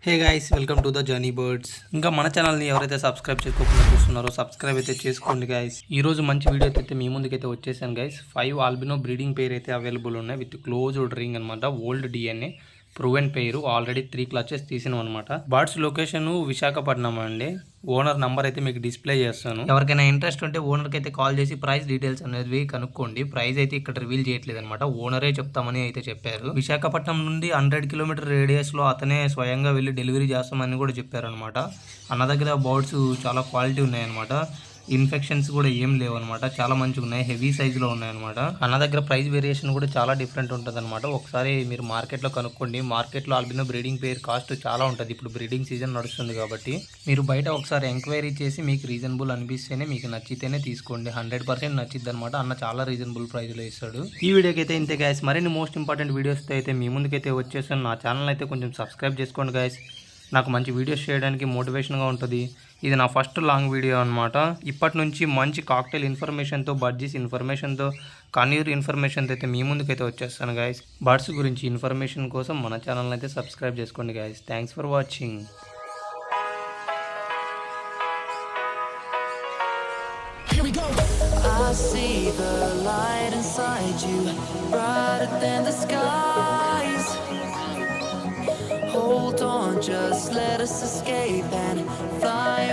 Hey guys, welcome to the journey birds. ఇంకా మన ఛానల్ని ఎవరైతే సబ్స్క్రైబ్ చేసుకోకుండా చూస్తున్నారో సబ్స్క్రైబ్ అయితే చేసుకోండి గైస్. ఈ రోజు మంచి వీడియో అయితే మీ ముందుకైతే వచ్చేసాను గైస్. 5 ఆల్బినో బ్రీడింగ్ పేర్ అయితే అవైలబుల్ ఉన్నాయి విత్ క్లోజ్డ్ రింగ్ అనమాట. ఓల్డ్ డిఎన్ఏ ప్రూవెన్ పేరు. ఆల్రెడీ 3 క్లచెస్ తీసినాం అనమాట. బర్డ్స్ లొకేషన్ విశాఖపట్నం అండి. ఓనర్ నంబర్ అయితే మీకు డిస్ప్లే చేస్తాను. ఎవరికైనా ఇంట్రెస్ట్ ఉంటే ఓనర్కి అయితే కాల్ చేసి ప్రైస్ డీటెయిల్స్ అనేది కనుక్కోండి. ప్రైస్ అయితే ఇక్కడ రివీల్ చేయట్లేదు అనమాట. ఓనరే చెప్తామని అయితే చెప్పారు. విశాఖపట్నం నుండి 100 కిలోమీటర్ రేడియస్ లో అతనే స్వయంగా వెళ్ళి డెలివరీ చేస్తామని కూడా చెప్పారు అనమాట. అన్న దగ్గర బర్డ్స్ చాలా క్వాలిటీ ఉన్నాయన్నమాట. ఇన్ఫెక్షన్స్ కూడా ఏం లేవు అనమాట. చాలా మంచిగా ఉన్నాయి. హెవీ సైజులో ఉన్నాయన్నమాట. అన్న దగ్గర ప్రైస్ వేరియేషన్ కూడా చాలా డిఫరెంట్ ఉంటుంది అనమాట. ఒకసారి మీరు మార్కెట్లో కనుక్కోండి. మార్కెట్లో ఆల్బినో బ్రీడింగ్ పేర్ కాస్ట్ చాలా ఉంటుంది. ఇప్పుడు బ్రీడింగ్ సీజన్ నడుస్తుంది కాబట్టి మీరు బయట ఒకసారి ఎంక్వైరీ చేసి మీకు రీజనబుల్ అనిపిస్తేనే, మీకు నచ్చితేనే తీసుకోండి. 100% నచ్చిద్ది అనమాట. అన్న చాలా రీజనబుల్ ప్రైస్లో ఇస్తాడు. ఈ వీడియోకి అయితే ఇంతే గైస్. మరిన్ని మోస్ట్ ఇంపార్టెంట్ వీడియోస్ అయితే మీ ముందుకైతే వచ్చేసాను. నా ఛానల్ అయితే కొంచెం సబ్స్క్రైబ్ చేసుకోండి గైస్. నాకు మంచి వీడియోస్ చేయడానికి మోటివేషన్గా ఉంటుంది. ఇది నా ఫస్ట్ లాంగ్ వీడియో అనమాట. ఇప్పటి నుంచి మంచి కాక్టైల్ ఇన్ఫర్మేషన్తో, బడ్జెస్ ఇన్ఫర్మేషన్తో, కన్నీర్ ఇన్ఫర్మేషన్తో అయితే మీ ముందుకైతే వచ్చేస్తాను గైస్. బర్డ్స్ గురించి ఇన్ఫర్మేషన్ కోసం మన ఛానల్ అయితే సబ్స్క్రైబ్ చేసుకోండి guys. Thanks for watching. I see the light inside you, brighter than the skies. Hold on, just let us escape and fly away.